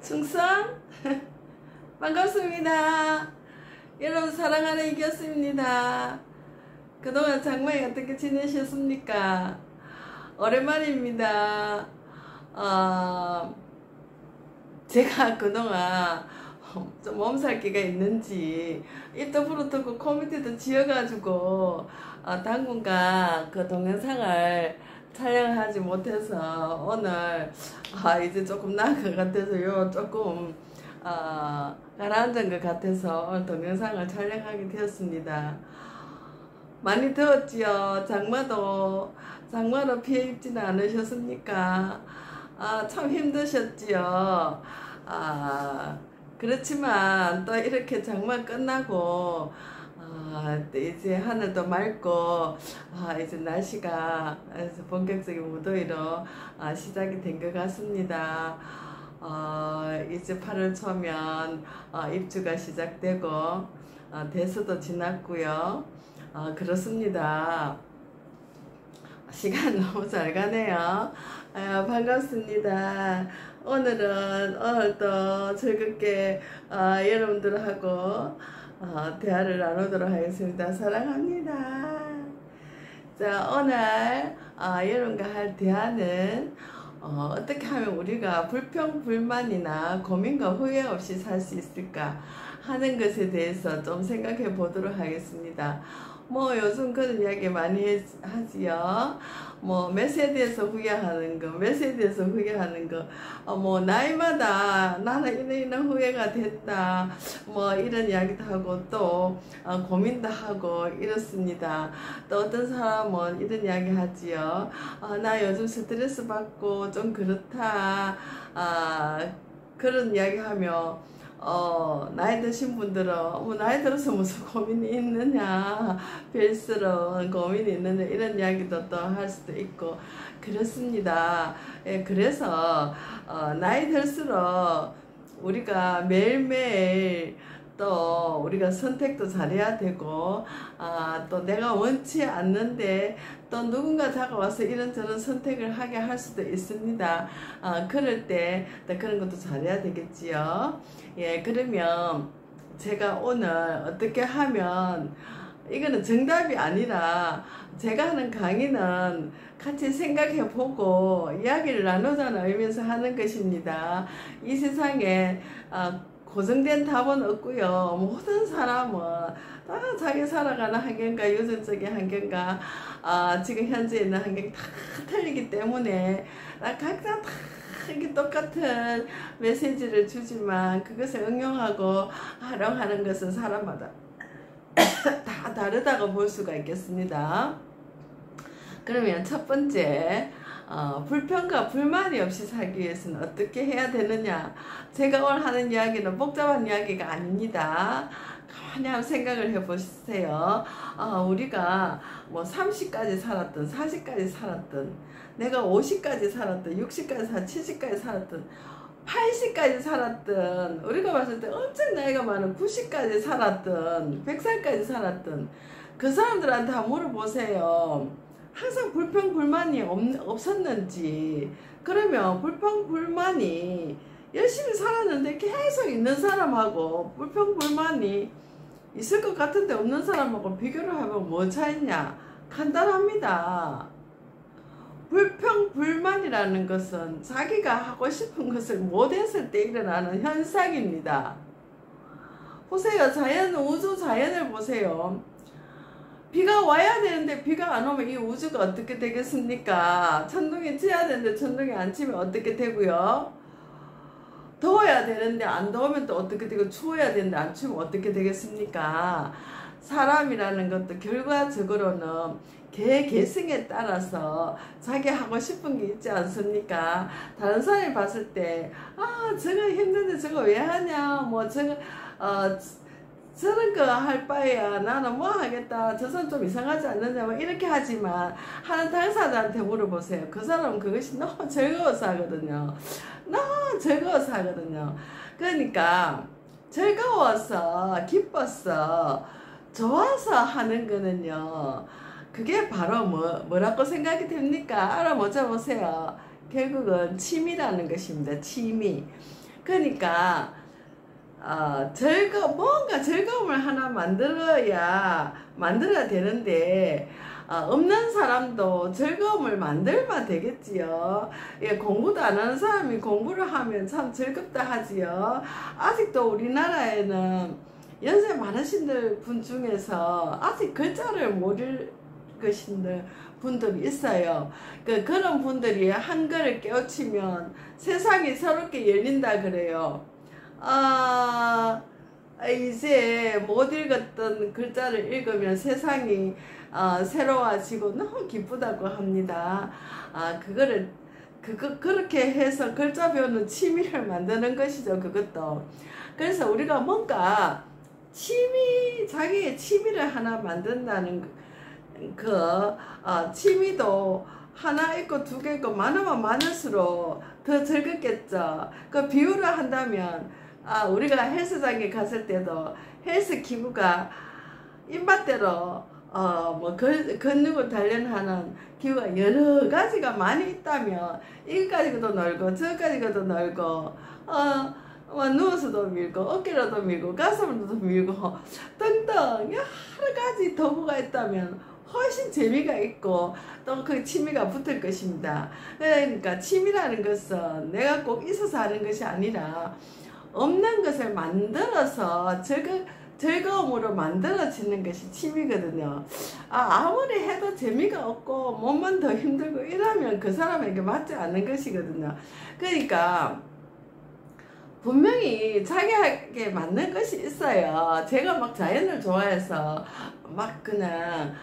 충성 반갑습니다. 여러분 사랑하는 이겼습니다. 그동안 장마에 어떻게 지내셨습니까? 오랜만입니다. 제가 그동안 좀 몸살기가 있는지 입도 부르트고 코밑에도 지어가지고 당분간 그 동영상을 촬영하지 못해서 오늘 이제 조금 나은 것 같아서요, 조금 가라앉은 것 같아서 오늘 동영상을 촬영하게 되었습니다. 많이 더웠지요. 장마로 피해 입지는 않으셨습니까? 참 힘드셨지요. 그렇지만 또 이렇게 장마 끝나고 이제 하늘도 맑고 이제 날씨가 본격적인 무더위로 시작이 된 것 같습니다. 이제 8월 초면 입주가 시작되고 대수도 지났고요. 그렇습니다. 시간 너무 잘 가네요. 반갑습니다. 오늘도 즐겁게 여러분들하고 대화를 나누도록 하겠습니다. 사랑합니다. 자, 오늘 여러분과 할 대화는 어떻게 하면 우리가 불평불만이나 고민과 후회 없이 살 수 있을까 하는 것에 대해서 좀 생각해 보도록 하겠습니다. 요즘 그런 이야기 많이 하지요. 몇 세대에서 후회하는 거, 몇 세대에서 후회하는 거, 나이마다 나는 이런 후회가 됐다. 이런 이야기도 하고 또 고민도 하고 이렇습니다. 또 어떤 사람은 이런 이야기 하지요. 나 요즘 스트레스 받고 좀 그렇다. 그런 이야기 하며 나이 드신 분들은 나이 들어서 무슨 고민이 있느냐, 별스러운 고민이 있느냐, 이런 이야기도 또 할 수도 있고 그렇습니다. 그래서 나이 들수록 우리가 매일매일 또 우리가 선택도 잘해야 되고 또 내가 원치 않는데 또 누군가 다가와서 이런저런 선택을 하게 할 수도 있습니다. 그럴 때 또 그런 것도 잘해야 되겠지요. 그러면 제가 오늘 어떻게 하면, 이거는 정답이 아니라 제가 하는 강의는 같이 생각해 보고 이야기를 나누자는 의미에서 하는 것입니다. 이 세상에 고정된 답은 없고요. 모든 사람은 다 자기 살아가는 환경과 유전적인 환경과 지금 현재 있는 환경이 다 틀리기 때문에 각자 다 이게 똑같은 메시지를 주지만 그것을 응용하고 활용하는 것은 사람마다 다 다르다고 볼 수가 있겠습니다. 그러면 첫 번째, 불평과 불만이 없이 살기 위해서는 어떻게 해야 되느냐. 제가 오늘 하는 이야기는 복잡한 이야기가 아닙니다. 가만히 한번 생각을 해보세요. 우리가 30까지 살았든 40까지 살았든 내가 50까지 살았든 60까지 살았든 70까지 살았든 80까지 살았든 우리가 봤을 때 엄청 나이가 많은 90까지 살았든 100살까지 살았든 그 사람들한테 한번 물어보세요. 항상 불평불만이 없었는지. 그러면 불평불만이 열심히 살았는데 계속 있는 사람하고 불평불만이 있을 것 같은데 없는 사람하고 비교를 하면 뭐 차이냐? 간단합니다. 불평불만이라는 것은 자기가 하고 싶은 것을 못했을 때 일어나는 현상입니다. 보세요. 우주 자연을 보세요. 비가 와야 되는데 비가 안 오면 이 우주가 어떻게 되겠습니까? 천둥이 쳐야 되는데 천둥이 안 치면 어떻게 되고요? 더워야 되는데 안 더우면 또 어떻게 되고, 추워야 되는데 안 추우면 어떻게 되겠습니까? 사람이라는 것도 결과적으로는 개성에 따라서 자기 하고 싶은 게 있지 않습니까? 다른 사람이 봤을 때 저거 힘든데 저거 왜 하냐, 저런 거 할 바에야 나는 뭐 하겠다, 저 사람 좀 이상하지 않느냐, 이렇게 하지만 하는 당사자한테 물어보세요. 그 사람은 그것이 너무 즐거워서 하거든요. 너무 즐거워서 하거든요. 그러니까 즐거워서, 기뻐서, 좋아서 하는 거는요, 그게 바로 뭐라고 생각이 됩니까? 알아보자 보세요. 결국은 취미라는 것입니다. 취미. 그러니까 뭔가 즐거움을 하나 만들어야 되는데 없는 사람도 즐거움을 만들면 되겠지요. 예, 공부도 안 하는 사람이 공부를 하면 참 즐겁다 하지요. 아직도 우리나라에는 연세 많으신 분 중에서 아직 글자를 모를 분들이 있어요. 그런 분들이 한글을 깨우치면 세상이 새롭게 열린다 그래요. 이제 못 읽었던 글자를 읽으면 세상이 새로워지고 너무 기쁘다고 합니다. 그렇게 해서 글자 배우는 취미를 만드는 것이죠. 그것도. 그래서 우리가 뭔가 자기의 취미를 하나 만든다는 취미도 하나 있고 두 개 있고 많으면 많을수록 더 즐겁겠죠. 그 비유를 한다면 우리가 헬스장에 갔을 때도 헬스 기구가 입맛대로 근육을 단련하는 기구가 여러 가지가 많이 있다면 이거까지도 넓고 저까지도 넓고 누워서도 밀고 어깨로도 밀고 가슴으로도 밀고 등등 여러 가지 도구가 있다면 훨씬 재미가 있고 또 그 취미가 붙을 것입니다. 그러니까 취미라는 것은 내가 꼭 있어서 하는 것이 아니라 없는 것을 만들어서 즐거움으로 만들어지는 것이 취미거든요. 아무리 해도 재미가 없고 몸만 더 힘들고 이러면 그 사람에게 맞지 않는 것이거든요. 그러니까 분명히 자기에게 맞는 것이 있어요. 제가 막 자연을 좋아해서 막 그냥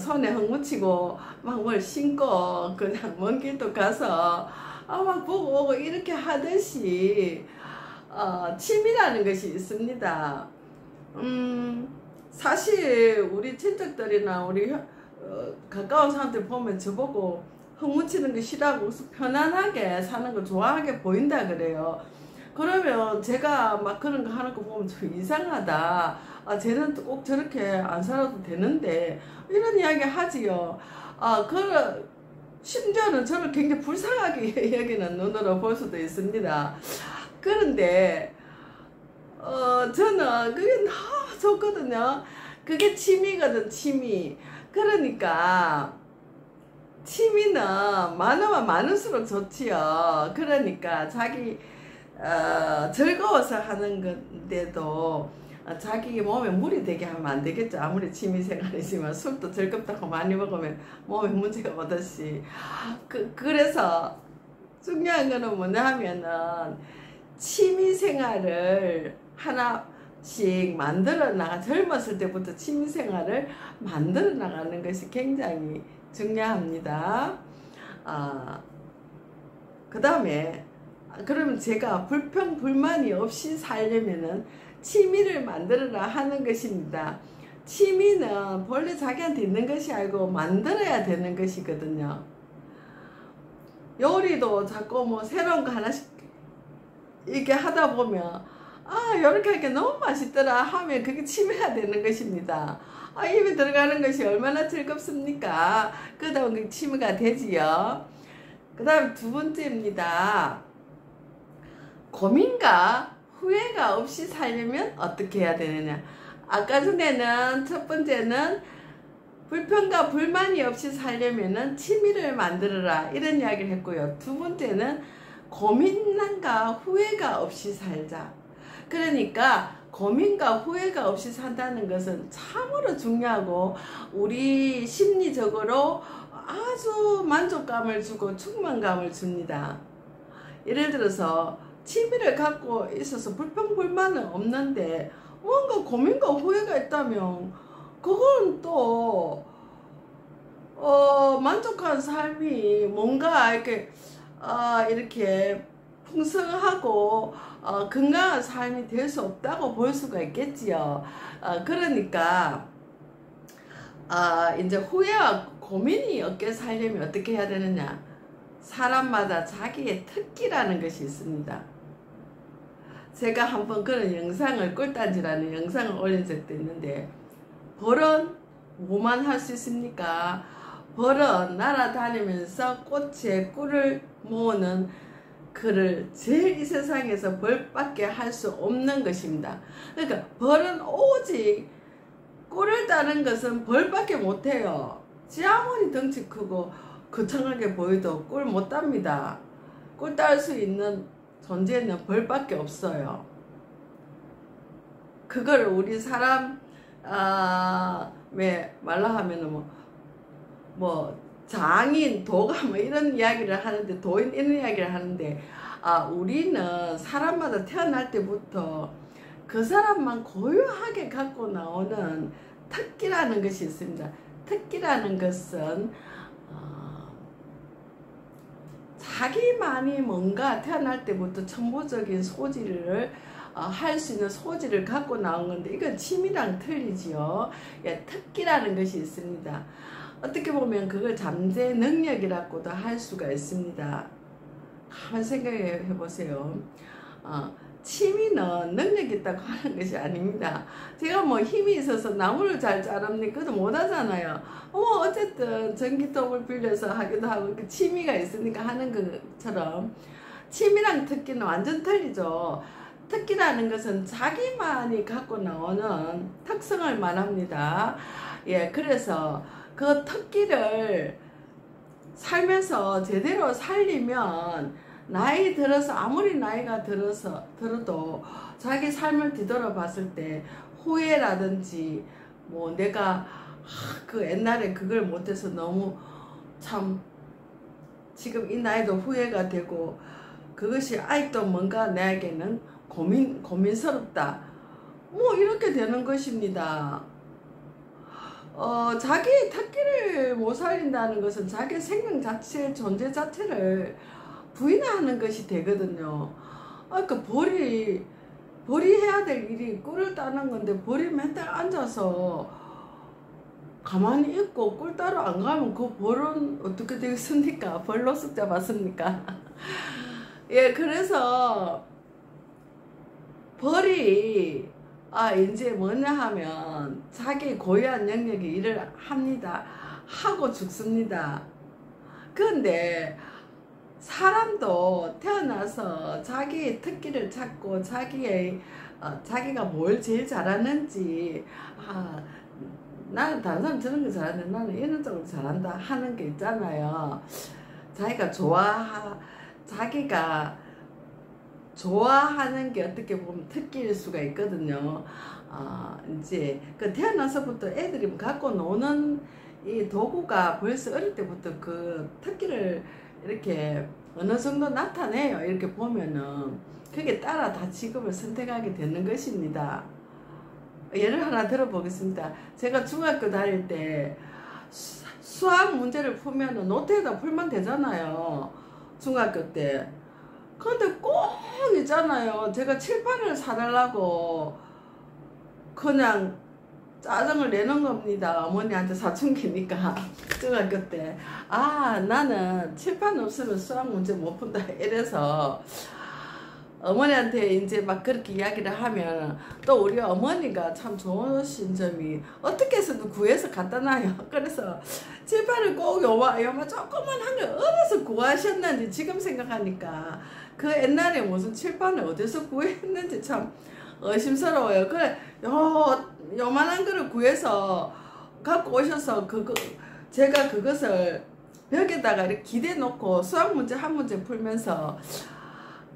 손에 흙 묻히고 막 뭘 신고 그냥 먼 길도 가서 막 보고 오고 이렇게 하듯이 취미라는 것이 있습니다. 사실 우리 친척들이나 우리 가까운 사람들 보면 저보고 흙 묻히는 거 싫어하고 편안하게 사는 거 좋아하게 보인다 그래요. 그러면 제가 막 그런 거 하는 거 보면 좀 이상하다. 쟤는 꼭 저렇게 안 살아도 되는데 이런 이야기 하지요. 심지어는 저를 굉장히 불쌍하게 여기는 눈으로 볼 수도 있습니다. 그런데 저는 그게 너무 좋거든요. 그게 취미거든, 취미. 그러니까 취미는 많으면 많을수록 좋지요. 그러니까 자기 즐거워서 하는 건데도 자기 몸에 무리 되게 하면 안 되겠죠. 아무리 취미생활이지만 술도 즐겁다고 많이 먹으면 몸에 문제가 오듯이. 그래서 중요한 거는 뭐냐 하면은 취미생활을 하나씩 만들어 나가, 젊었을 때부터 취미생활을 만들어 나가는 것이 굉장히 중요합니다. 그 다음에 그러면 제가 불평불만이 없이 살려면은 취미를 만들어라 하는 것입니다. 취미는 본래 자기한테 있는 것이 아니고 만들어야 되는 것이거든요. 요리도 자꾸 뭐 새로운 거 하나씩 이렇게 하다 보면 요렇게 하니까 너무 맛있더라 하면 그게 취미가 되는 것입니다. 입에 들어가는 것이 얼마나 즐겁습니까? 그러다 보니 취미가 되지요. 그 다음 두 번째입니다. 고민과 후회가 없이 살려면 어떻게 해야 되느냐. 아까 전에는 첫 번째는 불평과 불만이 없이 살려면 취미를 만들어라 이런 이야기를 했고요. 두 번째는 고민과 후회가 없이 살자. 그러니까 고민과 후회가 없이 산다는 것은 참으로 중요하고 우리 심리적으로 아주 만족감을 주고 충만감을 줍니다. 예를 들어서 취미를 갖고 있어서 불평불만은 없는데 뭔가 고민과 후회가 있다면 그건 또 만족한 삶이 뭔가 이렇게 풍성하고 건강한 삶이 될 수 없다고 볼 수가 있겠지요. 그러니까 이제 후회와 고민이 없게 살려면 어떻게 해야 되느냐. 사람마다 자기의 특기라는 것이 있습니다. 제가 한번 그런 영상을, 꿀단지라는 영상을 올린 적도 있는데, 벌은 뭐만 할 수 있습니까? 벌은 날아다니면서 꽃에 꿀을 모으는 그를 제일 이 세상에서 벌받게 할 수 없는 것입니다. 그러니까 벌은 오직 꿀을 따는 것은 벌밖에 못해요. 지 아무리 덩치 크고 거창하게 보여도 꿀 못 땁니다. 꿀 딸 수 있는 존재는 벌밖에 없어요. 그걸 우리 사람 말로 하면은 뭐 장인, 도가 뭐 이런 이야기를 하는데, 도인 이런 이야기를 하는데, 우리는 사람마다 태어날 때부터 그 사람만 고유하게 갖고 나오는 특기라는 것이 있습니다. 특기라는 것은 자기만이 뭔가 태어날 때부터 천부적인 소질을 할 수 있는 소질을 갖고 나온 건데, 이건 취미랑 틀리지요. 예, 특기라는 것이 있습니다. 어떻게 보면 그걸 잠재 능력이라고도 할 수가 있습니다. 한번 생각해 보세요. 취미는 능력이 있다고 하는 것이 아닙니다. 제가 뭐 힘이 있어서 나무를 잘 자릅니까? 그것도 못하잖아요. 어쨌든 전기톱을 빌려서 하기도 하고 취미가 있으니까 하는 것처럼 취미랑 특기는 완전 틀리죠. 특기라는 것은 자기만이 갖고 나오는 특성을 말합니다. 예, 그래서 그 특기를 살면서 제대로 살리면 나이 들어서 아무리 나이가 들어도 자기 삶을 뒤돌아 봤을 때 후회라든지 뭐 내가 그 옛날에 그걸 못해서 너무 참 지금 이 나이도 후회가 되고 그것이 아직도 뭔가 나에게는 고민스럽다. 뭐 이렇게 되는 것입니다. 자기의 특기를 못 살린다는 것은 자기 생명 자체, 존재 자체를 부인하는 것이 되거든요. 그러니까 벌이 해야 될 일이 꿀을 따는 건데, 벌이 맨날 앉아서 가만히 있고 꿀 따러 안 가면 그 벌은 어떻게 되겠습니까? 벌노숙자 맞습니까? 예, 그래서 벌이 이제 뭐냐 하면 자기 고유한 영역의 일을 합니다. 하고 죽습니다. 그런데 사람도 태어나서 자기의 특기를 찾고 자기가 뭘 제일 잘하는지, 나는 다른 사람 저런 거 잘하는데 나는 이런 쪽으로 잘한다 하는 게 있잖아요. 자기가 좋아하는 게 어떻게 보면 특기일 수가 있거든요. 이제 그 태어나서부터 애들이 갖고 노는 이 도구가 벌써 어릴 때부터 그 특기를 이렇게 어느 정도 나타내요. 이렇게 보면은 그게 따라 다 직업을 선택하게 되는 것입니다. 예를 하나 들어보겠습니다. 제가 중학교 다닐 때 수학 문제를 풀면은 노트에다 풀면 되잖아요. 중학교 때. 근데 꼭 있잖아요. 제가 칠판을 사달라고 그냥 짜증을 내는 겁니다. 어머니한테 사춘기니까. 중학교 때. 나는 칠판 없으면 수학 문제 못 푼다. 이래서 어머니한테 이제 막 그렇게 이야기를 하면 또 우리 어머니가 참 좋으신 점이 어떻게 해서도 구해서 갖다 놔요. 그래서 칠판을 꼭 요마 조그만 한 걸 어디서 구하셨는지 지금 생각하니까 그 옛날에 무슨 칠판을 어디서 구했는지 참 의심스러워요. 그래 요만한 거를 구해서 갖고 오셔서 제가 그것을 벽에다가 이렇게 기대 놓고 수학 문제 한 문제 풀면서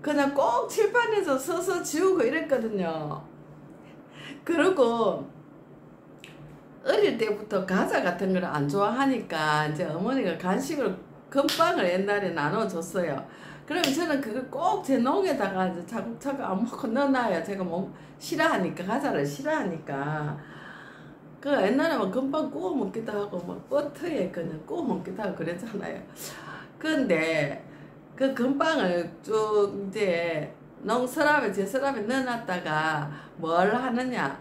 그냥 꼭 칠판에서 서서 지우고 이랬거든요. 그리고 어릴 때부터 과자 같은 걸 안 좋아하니까 이제 어머니가 간식으로 금빵을 옛날에 나눠줬어요. 그러면 저는 그걸 꼭 제 농에다가 이제 차곡차곡 안 먹고 넣어놔요. 제가 뭐 싫어하니까, 과자를 싫어하니까. 그 옛날에 막 금빵 구워 먹기도 하고 막 버터에 그냥 구워 먹기도 하고 그랬잖아요. 근데 그 금빵을 쭉 이제 제 서랍에 넣어놨다가 뭘 하느냐,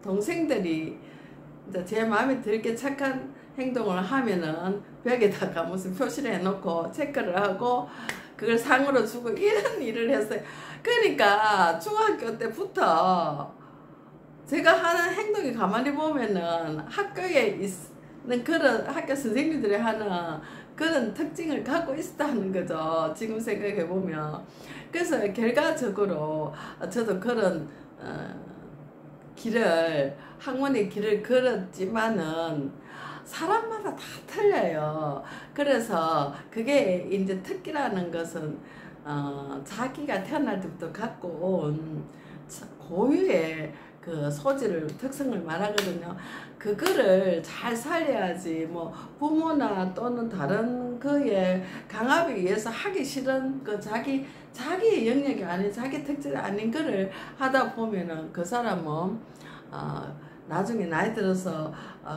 동생들이 이제 제 마음에 들게 착한 행동을 하면은 벽에다가 무슨 표시를 해놓고 체크를 하고 그걸 상으로 주고 이런 일을 했어요. 그러니까 중학교 때부터 제가 하는 행동이 가만히 보면은 학교에 그런 학교 선생님들이 하는 그런 특징을 갖고 있었다는 거죠. 지금 생각해 보면. 그래서 결과적으로 저도 그런 학문의 길을 걸었지만은 사람마다 다 틀려요. 그래서 그게 이제 특기라는 것은 자기가 태어날 때부터 갖고 온 고유의 그 소질을 특성을 말하거든요. 그거를 잘 살려야지 뭐 부모나 또는 다른 그의 강압에 의해서 하기 싫은 그 자기의 영역이 아닌 자기 특질이 아닌 거를 하다 보면은 그 사람은 나중에 나이 들어서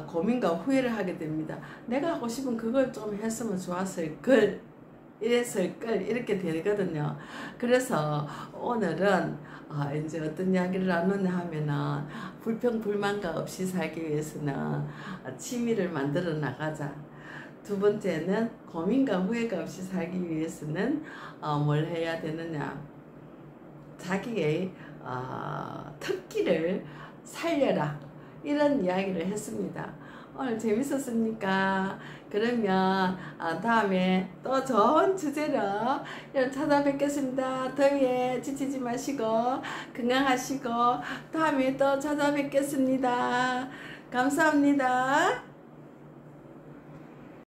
고민과 후회를 하게 됩니다. 내가 하고 싶은 그걸 좀 했으면 좋았을 걸, 이랬을 걸, 이렇게 되거든요. 그래서 오늘은 이제 어떤 이야기를 나누냐 하면은 불평불만과 없이 살기 위해서는 취미를 만들어 나가자. 두 번째는 고민과 후회가 없이 살기 위해서는 뭘 해야 되느냐, 자기의 특기를 살려라, 이런 이야기를 했습니다. 오늘 재밌었습니까? 그러면 다음에 또 좋은 주제로 여러분 찾아뵙겠습니다. 더위에 지치지 마시고 건강하시고 다음에 또 찾아뵙겠습니다. 감사합니다.